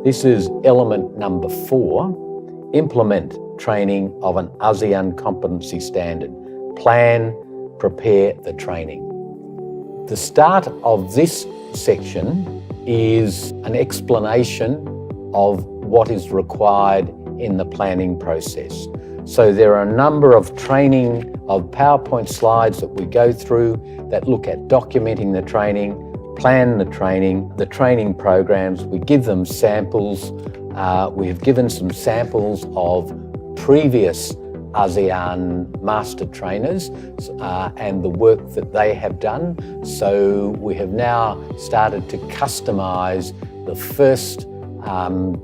This is element number 4, implement training of an ASEAN competency standard. Plan, prepare the training. The start of this section is an explanation of what is required in the planning process. So there are a number of PowerPoint slides that we go through that look at documenting the training, plan the training programs. We give them samples. We have given some samples of previous ASEAN master trainers and the work that they have done. So we have now started to customise the first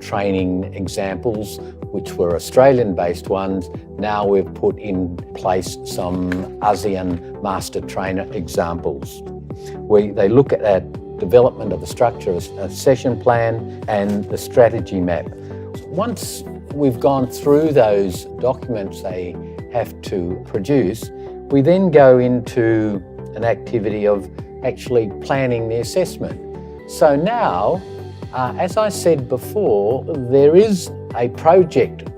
training examples, which were Australian-based ones. Now we've put in place some ASEAN master trainer examples. They look at development of a structure, a session plan, and the strategy map. Once we've gone through those documents they have to produce, we then go into an activity of actually planning the assessment. So now, as I said before, there is a project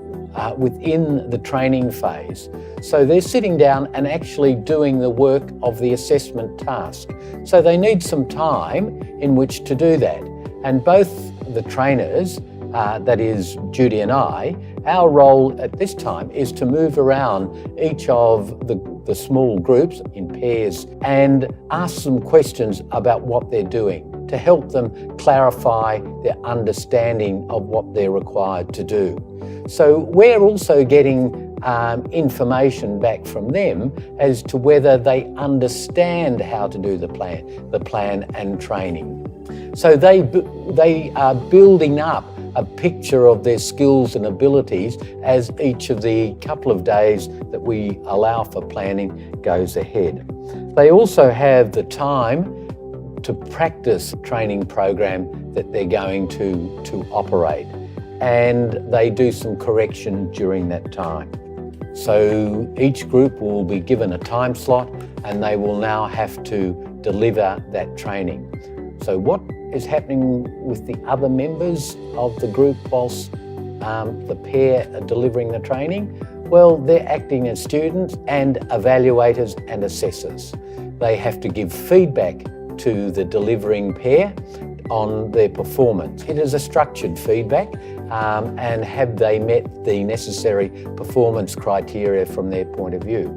within the training phase. So they're sitting down and actually doing the work of the assessment task. So they need some time in which to do that. And both the trainers, that is Judy and I, our role at this time is to move around each of the small groups in pairs and ask some questions about what they're doing to help them clarify their understanding of what they're required to do. So we're also getting information back from them as to whether they understand how to do the plan and training. So they are building up a picture of their skills and abilities as each of the couple of days that we allow for planning goes ahead. They also have the time to practice training program that they're going to operate, and they do some correction during that time. So each group will be given a time slot and they will now have to deliver that training. So what is happening with the other members of the group whilst the pair are delivering the training? Well, they're acting as students and evaluators and assessors. They have to give feedback to the delivering pair on their performance. It is a structured feedback and have they met the necessary performance criteria from their point of view.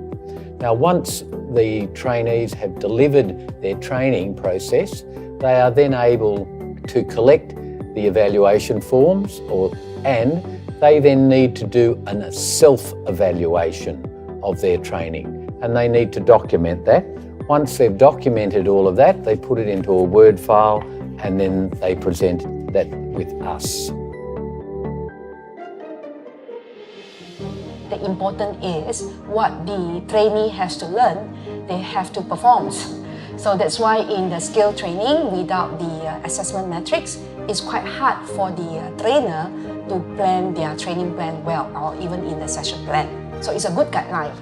Now, once the trainees have delivered their training process, they are then able to collect the evaluation forms and they then need to do a self-evaluation of their training, and they need to document that. Once they've documented all of that, they put it into a Word file and then they present that with us. The important is what the trainee has to learn, they have to perform. So that's why in the skill training, without the assessment metrics, it's quite hard for the trainer to plan their training plan well, or even in the session plan. So it's a good guideline.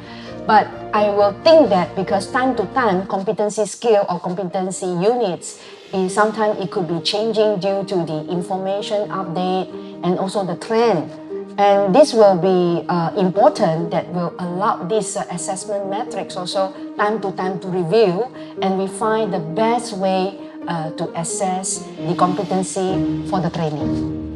But I will think that because time to time, competency skill or competency units, sometimes it could be changing due to the information update and also the trend. And this will be important that will allow these assessment metrics also time to time to review and refine the best way to assess the competency for the training.